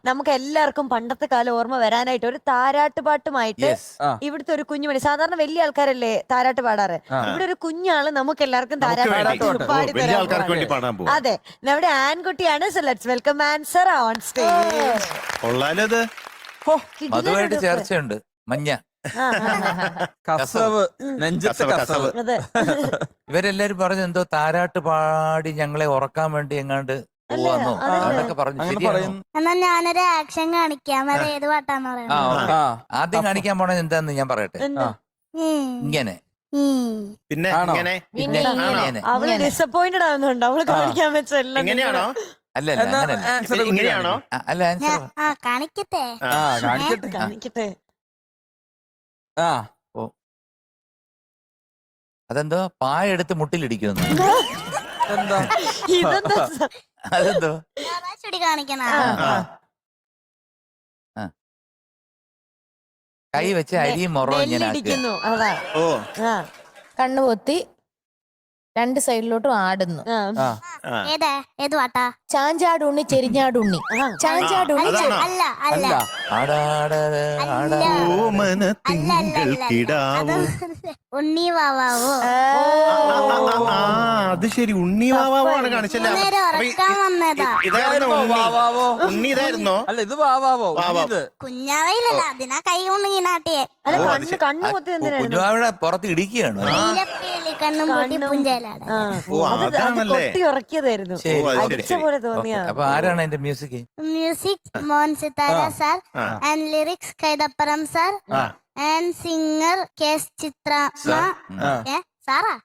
നമുക്ക് എല്ലാവർക്കും പണ്ടത്തെ കാലം ഓർമ്മ വരാനായിട്ട് ഒരു താരാട്ടുപാട്ടുമായിട്ട് ഇവിടുത്തെ ഒരു കുഞ്ഞുമണി, സാധാരണ വലിയ ആൾക്കാരല്ലേ താരാട്ട് പാടാറ്, ഇവിടെ ഒരു കുഞ്ഞാള് നമുക്ക് എല്ലാവർക്കും താരാട്ട് പാടി തരാൻ. അതെ, നമ്മുടെ ആൺകുട്ടിയാണ്. So let's welcome Ansar on stage. അതുമായിട്ട് ചേർച്ചയുണ്ട്. മഞ്ഞ ഇവരെല്ലാരും പറഞ്ഞു എന്തോ താരാട്ട് പാടി ഞങ്ങളെ ഉറക്കാൻ വേണ്ടി എങ്ങാണ്ട് പോവാന്നോ അതൊക്കെ പറഞ്ഞു. എന്നാ ഞാനൊരു ആക്ഷൻ കാണിക്കാം. അത് ഏത് പാട്ടാന്ന് പറയുന്നത്? ആദ്യം കാണിക്കാൻ പോണത് എന്താന്ന് ഞാൻ പറയട്ടെ. ഇങ്ങനെ പിന്നെ അവള് ഡിസപ്പോയിന്റഡ് ആവുന്നുണ്ട്. അവള് കാണിക്കാൻ വെച്ചല്ലോ. അല്ല ഇങ്ങനെയാണോ? അല്ല കാണിക്കട്ടെ. കാണിക്കട്ടെ. അതെന്തോ പായ എടുത്ത് മുട്ടിലിടിക്കുന്നു. അതെന്തോ കാണിക്കണ കൈ വെച്ച് അരിയും മുറവും ഇങ്ങനെ കണ്ണുപൊത്തി രണ്ട് സൈഡിലോട്ടും ആടുന്നു. ഏത് പാട്ടാ? ചാഞ്ചാടുണ്ണി ചെരിഞ്ഞാടുണ്ണി. ചാഞ്ചാടുണ്ണി അല്ല അല്ല ഉണ്ണി വാവാവോ. അത് ശരി, ഉണ്ണി വാവാവാണ് കാണിച്ചല്ലേ. ഉണ്ണി ഇതായിരുന്നോ? അല്ല, ഇത് വാവാവോ. കുഞ്ഞാവയിലല്ല, അതിനാ കൈ കൊണ്ട് ഇങ്ങനെ ആട്ടിയെ. കണ്ണു പൊത്തി കുഞ്ഞുവാവിടെ പുറത്ത് ഇടിക്കുകയാണ്. കണ്ണും പൊട്ടി പുഞ്ചയിലാണ്. കൊട്ടി ഉറക്കിയതായിരുന്നു. അടിച്ച പോലെ തോന്നിയ. അപ്പൊ ആരാണ് എന്റെ music? Music Mohan Sithara sir and lyrics Kaithapram sir and singer K S ചിത്രമ്മ. സാറാ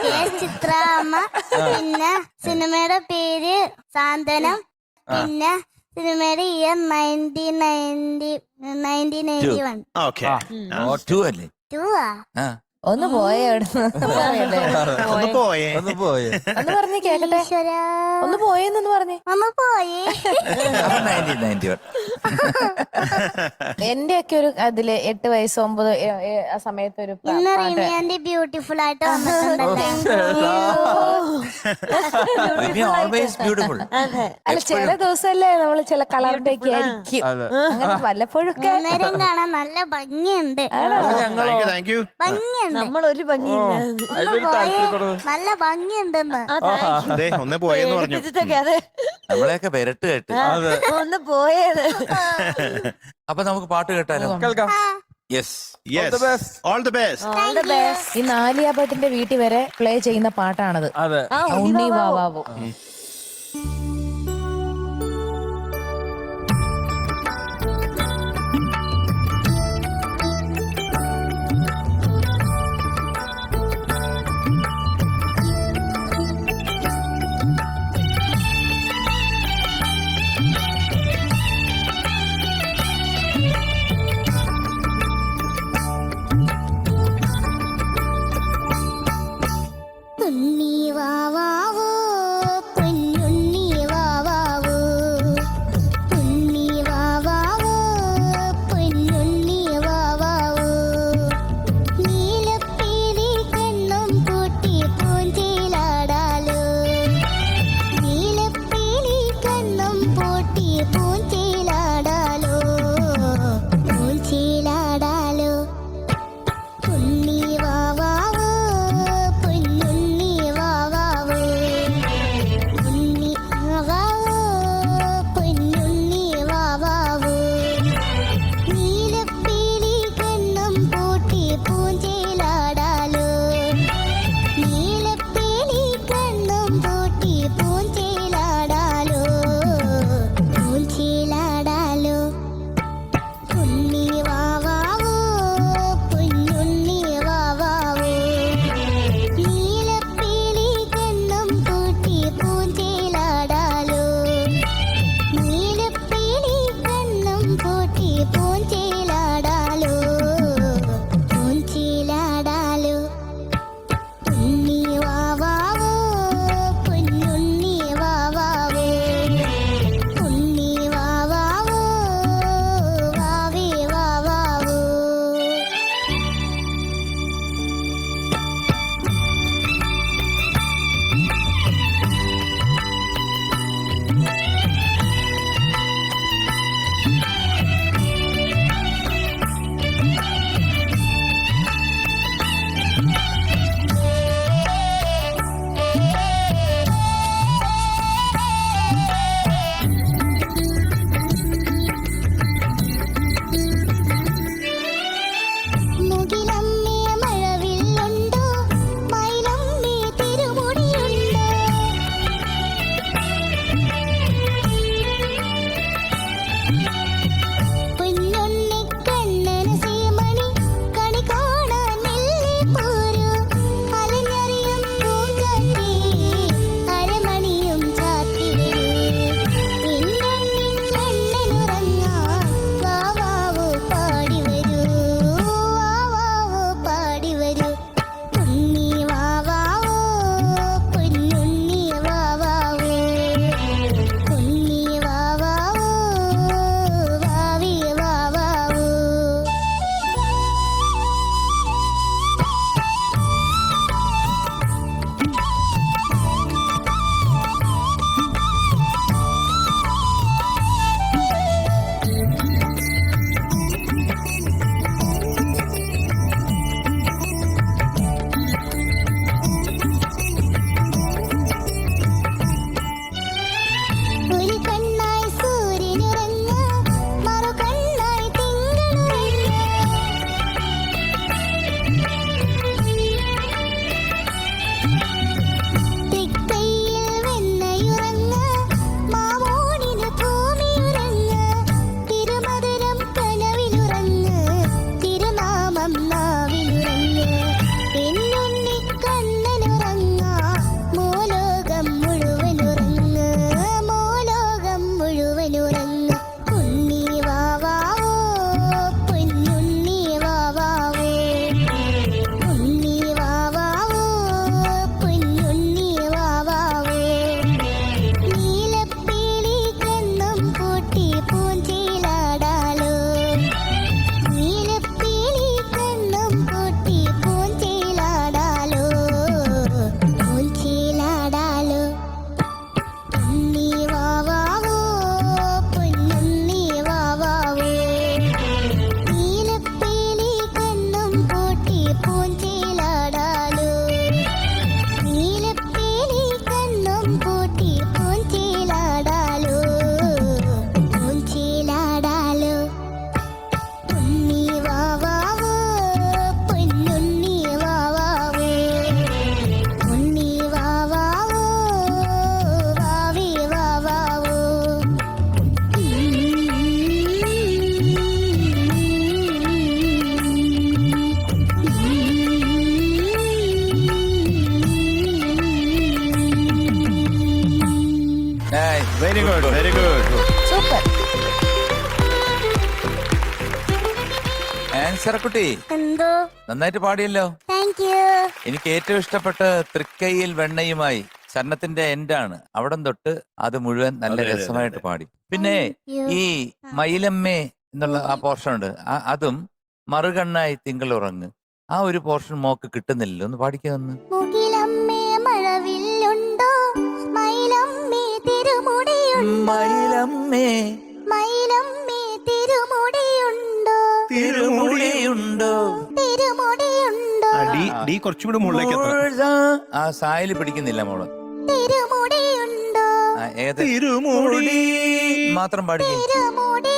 കേസ് ചിത്രമ്മ. പിന്നെ സിനിമയുടെ പേര് സാന്ത്വനം. പിന്നെ സിനിമയുടെ ഇയർ 1991. അല്ലേ? 2 ഒന്ന് പോയേ ഒന്ന് പറഞ്ഞേ കേക്കട്ടെ. ഒന്ന് പോയെന്നൊന്ന് പറഞ്ഞേ. ഒന്ന് പോയേ. എന്റെ ഒക്കെ ഒരു അതില് 8 വയസ്സ് 9 ആ സമയത്ത് ഒരു ഇന്ന് റിമിയാന്റെ ബ്യൂട്ടിഫുൾ ആയിട്ട് അല്ല, ചില ദിവസമല്ലേ നമ്മള് ചില കളറിന്റെയൊക്കെ ആയിരിക്കും. അങ്ങനെ വല്ലപ്പോഴൊക്കെ നേരം കാണാൻ നല്ല ഭംഗിയുണ്ട്. ഭംഗിയുണ്ട്. നമ്മളൊരു ഭംഗിയില്ല. നല്ല ഭംഗിയുണ്ടെന്ന്. ഒന്ന് പോയെന്ന് പറഞ്ഞു. നമ്മളെയൊക്കെ പെരട്ട് കേട്ട് ഒന്ന് പോയത്. അപ്പൊ നമുക്ക് പാട്ട് കേട്ടാലോ? ഈ നാലിയാബത്തിന്റെ വീട്ടിൽ വരെ പ്ലേ ചെയ്യുന്ന പാട്ടാണത്. ഉണ്ണി വാവാവോ. ഉണ്ണി വാവാവോ ഒരു കണ്ണായി സൂര്യനുറങ്ങ മറു കണ്ണായി തിങ്കളുറങ്ങ തിക്കയിൽ വെണ്ണയുറങ്ങ മാമോണിന് ഭൂമിയുറങ്ങ തിരുമധുരം കനവിലുറങ്ങ തിരുനാമം നാവിലുറങ്ങ പെണ്ണുണ്ണി കണ്ണനുറങ്ങ മോലോകം മുഴുവനുറങ്ങ മോലോകം മുഴുവനുറങ്ങ ഉണ്ണി വാവാവോ പൊന്നുണ്ണി വാവാവോ ഉണ്ണി വാവാവോ പൊന്നുണ്ണി വാവാവോ നീലപ്പീലി കണ്ണും പൂട്ടി പൂഞ്ചിലാടാലോ നീലപ്പീലി കണ്ണും പൂട്ടി പൂഞ്ചിലാടാലോ പൂഞ്ചിലാടാലോ ഉണ്ണി വാവാവോ പൊന്നുണ്ണി വാവാവോ നീലപ്പീലി കണ്ണും പൂട്ടി പൂഞ്ചിലാടാലോ നീലപ്പീലി കണ്ണും പൂട്ടി പൂഞ്ചിലാടാലോ പൂഞ്ചിലാടാലോ ഉണ്ണി വാവാവോ പൊന്നുണ്ണി വാവാവോ ഉണ്ണി വാവാവോ വാവി വാവാവോ ഏയ്, very good very good. Super. ആൻസറക്കുട്ടി എന്തോ നന്നായിട്ട് പാടിയല്ലോ. Thank you. എനിക്ക് ഏറ്റവും ഇഷ്ടപ്പെട്ട തൃക്കൈയിൽ വെണ്ണയുമായി ചരണത്തിന്റെ എൻഡാണ്. അവിടം തൊട്ട് അത് മുഴുവൻ നല്ല അതെ, അതെ, രസമായിട്ട് അതെ. പാടി. പിന്നെ you. ഈ മയിലമ്മേ എന്നുള്ള ആ പോർഷൻ ഉണ്ട്, അതും മറുകണ്ണായി തിങ്കളുറങ്ങ്, ആ ഒരു പോർഷൻ മോക്ക് കിട്ടുന്നില്ലല്ലോ. ഒന്ന് പാടിക്കാന്ന്. മുകിലമ്മേ മഴവില്ലുണ്ടോ മയിലമ്മേ തിരുമുടിയുണ്ടോ മയിലമ്മേ മയിലമ്മേ തിരുമുടിയുണ്ടോ തിരുമുടിയുണ്ടോ തിരുമുടിയുണ്ടോ ഡി കുറച്ചും കൂടി മുകളിലേക്ക് എത്തണം. ആ സായല് പിടിക്കുന്നില്ല മോള്. തിരുമുടിയുണ്ടോ ആ, ഏത് തിരുമുടി. മാത്രം പാടിക്കേ. തിരുമുടി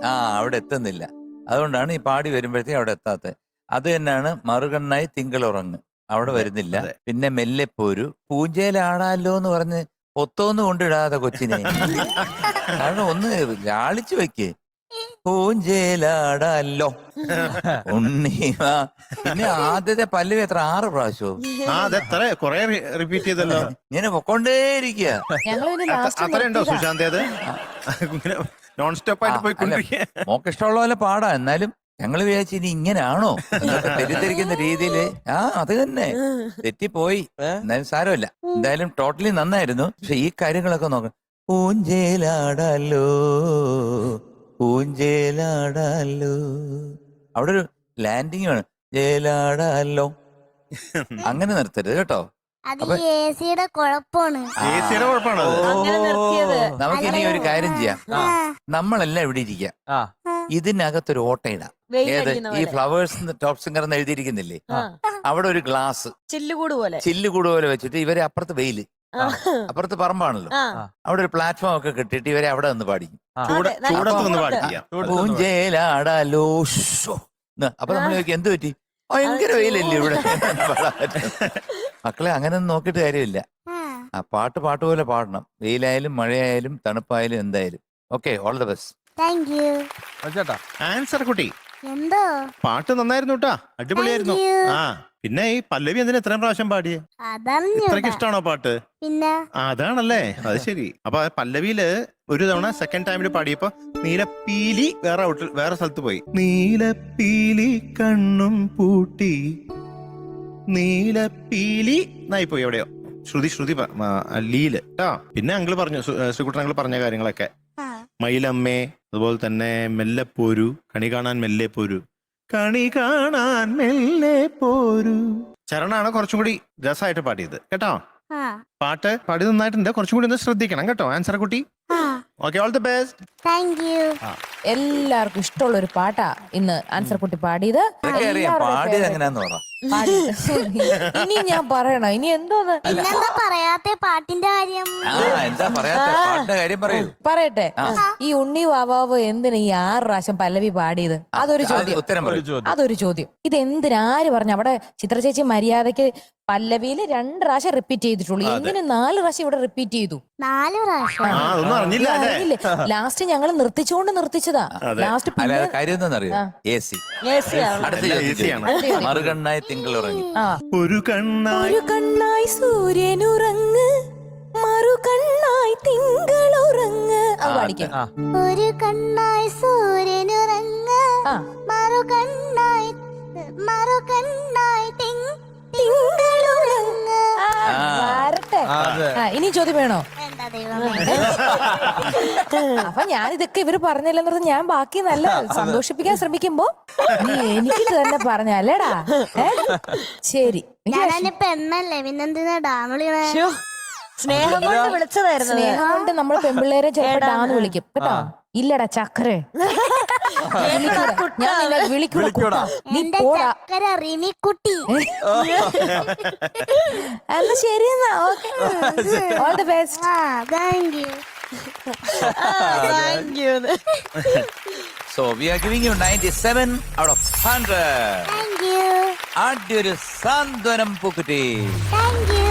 ആ, അവിടെ എത്തുന്നില്ല. അതുകൊണ്ടാണ് ഈ പാടി വരുമ്പോഴത്തേക്ക് അവിടെ എത്താത്തത്. അത് തന്നെയാണ് മറുകണ്ണായി തിങ്കളുറങ്ങ്, അവിടെ വരുന്നില്ല. അതെ. പിന്നെ മെല്ലെപ്പോരു പൂഞ്ചയിലാടാലോ എന്ന് പറഞ്ഞ് ഒത്തോന്ന് കൊണ്ടിടാതെ കൊച്ചിനെ, കാരണം ഒന്ന് ലാളിച്ചു വെക്കേ. പൂഞ്ചേലാടാലോ ഉണ്ണിവാ. പിന്നെ ആദ്യത്തെ പല്ലവി എത്ര 6 പ്രാവശ്യവും ആ അതെത്ര കൊറേ റിപ്പീറ്റ് ചെയ്തല്ലോ. ഇങ്ങനെ പൊക്കോണ്ടേയിരിക്കുക. ഞങ്ങൾ പിന്നെ ലാസ്റ്റ് അത്രയുണ്ടോ സുശാന്ത്? അത് ഇങ്ങനെ നോൺ സ്റ്റോപ്പ് ആയിട്ട് പോയിക്കൊണ്ടിരിക്കുക. മോക്ക് ഇഷ്ടമുള്ള പോലെ പാടാം. എന്നാലും ഞങ്ങൾ വിചാരിച്ചു ഇനി ഇങ്ങനാണോ എന്നൊക്കെ തെറ്റിദ്ധരിക്കുന്ന രീതിയില്. ആ, അത് തന്നെ തെറ്റിപ്പോയി. എന്നാലും സാരമില്ല. എന്തായാലും ടോട്ടലി നന്നായിരുന്നു. പക്ഷെ ഈ കാര്യങ്ങളൊക്കെ നോക്കാം. പൂഞ്ചേലാടാലോ പൂഞ്ചേലാടാലോ, അവിടെ ഒരു ലാൻഡിങ് വേണം. ജേലാടാലോ അങ്ങനെ നിർത്തരുത് കേട്ടോ. അത് എസിയുടെ കുഴപ്പമാണ്. AC-യുടെ കുഴപ്പമാണോ അത്? അങ്ങനെ നിർത്തിയത്. നമുക്ക് ഇനി ഒരു കാര്യം ചെയ്യാം. ആ, നമ്മളെല്ലാം ഇവിടെ ഇരിക്കാം. ഇതിനകത്തൊരു ഓട്ട ഇടാം. ഏത് വെയിലടിക്കുന്ന ഈ പോലെ. ഫ്ലവേഴ്സ് ടോപ്പ് സിംഗർ എന്ന് എഴുതിയിരിക്കുന്നില്ലേ, ആ. അവിടെ ഒരു ഗ്ലാസ് ചില്ലുകൂട് പോലെ. ചില്ലുകൂട് പോലെ വെച്ചിട്ട് ഇവരെ അപ്പുറത്ത് വെയില്, അപ്പുറത്ത് പറമ്പാണല്ലോ, ആ. അവിടെ ഒരു പ്ലാറ്റ്ഫോം ഒക്കെ കിട്ടിയിട്ട് ഇവരെ അവിടെ നിന്ന് പാടിക്കും. അതെ, നല്ല ചൂടത്ത് നിന്ന് ചൂടുണ്ട്. പാടിക്കാം. പൂഞ്ചേലാടാലോ ഷോ ന്ന്. അപ്പൊ നമ്മൾ ചോദിക്കും എന്ത് പറ്റി, ഭയങ്കര വെയിലല്ലേ ഇവിടെ. മക്കളെ അങ്ങനെ ഒന്നും നോക്കിയിട്ട് കാര്യമില്ല. ആ. ആ പാട്ട് പോലെ പാടണം. വെയിലായാലും മഴയായാലും തണുപ്പായാലും എന്തായാലും. Okay, all the best. Thank you. Answer കുട്ടി എന്തോ പാട്ട് നന്നായിരുന്നു കേട്ടാ, അടിപൊളിയായിരുന്നു. Thank you. ആ പിന്നെ ഈ പല്ലവി എന്തിനാ ഇത്രയും പ്രാവശ്യം പാടിയേ? അതറിഞ്ഞു ഇത്രയ്ക്ക് ഇഷ്ടമാണോ പാട്ട്? പിന്നെ ആ, അതാണല്ലേ, അത് ശരി. അപ്പൊ പല്ലവിയില് ഒരു തവണ സെക്കൻഡ് ടൈമിൽ പാടിയപ്പോ നീലപ്പീലി വേറെ സ്ഥലത്ത് പോയി. നീലപ്പീലി കണ്ണും പൂട്ടി നീലപ്പീലി എന്നായി പോയി എവിടെയോ. ശ്രുതി ലീല് കേട്ടോ. പിന്നെ അങ്കിള് പറഞ്ഞു, ശ്രീകുട്ടൻ അങ്കിള് പറഞ്ഞ കാര്യങ്ങളൊക്കെ. ആ. മയിലമ്മേ, അതുപോലെ തന്നെ മെല്ലെ കണി കാണാൻ മെല്ലെ പോരൂ, കണി കാണാൻ മെല്ലെ പോരൂ. ചരണാണ് കുറച്ചും കൂടി രസമായിട്ട് പാടിയത് കേട്ടോ. ആ. പാട്ട് പാടി നന്നായിട്ടുണ്ട്. കുറച്ചും കൂടി ഒന്ന് ശ്രദ്ധിക്കണം കേട്ടോ ആൻസർ കുട്ടി. ആ. Okay, all the best. Thank you. എല്ലാവർക്കും ഇഷ്ടമുള്ള ഒരു പാട്ടാ ഇന്ന് ആൻസർ കുട്ടി പാടിയത്. അറിയാം പാടിയത് എങ്ങനെയാന്ന് പറ. പാടി. ഇനി ഞാൻ പറയണോ ഇനി എന്തോന്ന് പിന്നെന്താ പറയാത്തെ പാട്ടിന്റെ കാര്യം? എന്താ പറയാത്ത പാട്ടിന്റെ കാര്യം പറയൂ. പറയട്ടെ, ഈ ഉണ്ണി വാവാവ് എന്തിനാ ഈ 6 പ്രാവശ്യം പല്ലവി പാടിയത്? അതൊരു ചോദ്യം. ഉത്തരം പറയൂ. അതൊരു ചോദ്യം. ഇത് എന്തിനാര് പറഞ്ഞു? അവിടെ ചിത്ര ചേച്ചി മര്യാദക്ക് പല്ലവിയില് 2 പ്രാവശ്യം റിപ്പീറ്റ് ചെയ്തിട്ടുള്ളൂ. എന്തിന് 4 പ്രാവശ്യം ഇവിടെ റിപ്പീറ്റ് ചെയ്തു? 4 പ്രാവശ്യം. അതൊന്നും അറിഞ്ഞില്ല അല്ലേ? ലാസ്റ്റ് ഞങ്ങൾ നിർത്തിച്ചോണ്ട് ലാസ്റ്റ് അല്ലാതെ കാര്യം എന്താണെന്നറിയോ? AC. അടുത്ത ചോദ്യം. മറുകണ്ണായി തിങ്കൾ ഉറങ്ങി. ഒരു കണ്ണായി ഒരു കണ്ണായി സൂര്യനുറങ്ങ്, മറുകണ്ണായി തിങ്കൾ ഉറങ്ങ്. അത് പാടിക്കാം. ഒരു കണ്ണായി സൂര്യനുറങ്ങ്, മറുകണ്ണായി തിങ്കളുറങ്ങ്. വരട്ടെ. ഇനി ചോദ്യം വേണോ? എന്താ ദൈവമേ. അപ്പൊ ഞാൻ ഇതൊക്കെ ഇവര് പറഞ്ഞില്ലെന്ന് പറഞ്ഞ് ഞാൻ ബാക്കി നല്ല സന്തോഷിപ്പിക്കാൻ ശ്രമിക്കുമ്പോ നീ എനിക്ക് തന്നെ പറഞ്ഞല്ലേടാ. ശരി, ഞാനെ പെണ്ണല്ലേ, പിന്നെന്തിനാ ഡാമിളിണേ? സ്നേഹം കൊണ്ട് വിളിച്ചതായിരുന്നു. സ്നേഹം കൊണ്ട് നമ്മള് പെമ്പിള്ളേരെ ചിലപ്പോ ഡാന്ന് വിളിക്കും കേട്ടോ. ഇല്ലടാ ചക്കരെ, ഞാൻ നിന്നെ വിളിക്കൂടാ. നീ എന്റെ പോടാ. ചക്കര റിമിക്കുട്ടി. എന്നാ ശരി എന്നാ. Okay, all the best. Thank you. Thank you. So we are giving you 97 out of 100. Thank you. ആദ്യ ഒരു സാന്ത്വനം പൂക്കുറ്റി. Thank you.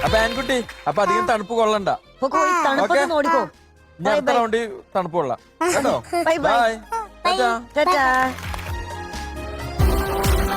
അപ്പൊ ആൻകുട്ടി, അപ്പൊ അധികം തണുപ്പ് കൊള്ളണ്ട. തണുപ്പൊക്കെ ഓടിക്കോ. ഞാൻ അടുത്ത റൗണ്ടിൽ തണുപ്പ് കൊള്ളാം കേട്ടോ. Bye bye. ബൈ. ടാറ്റാ.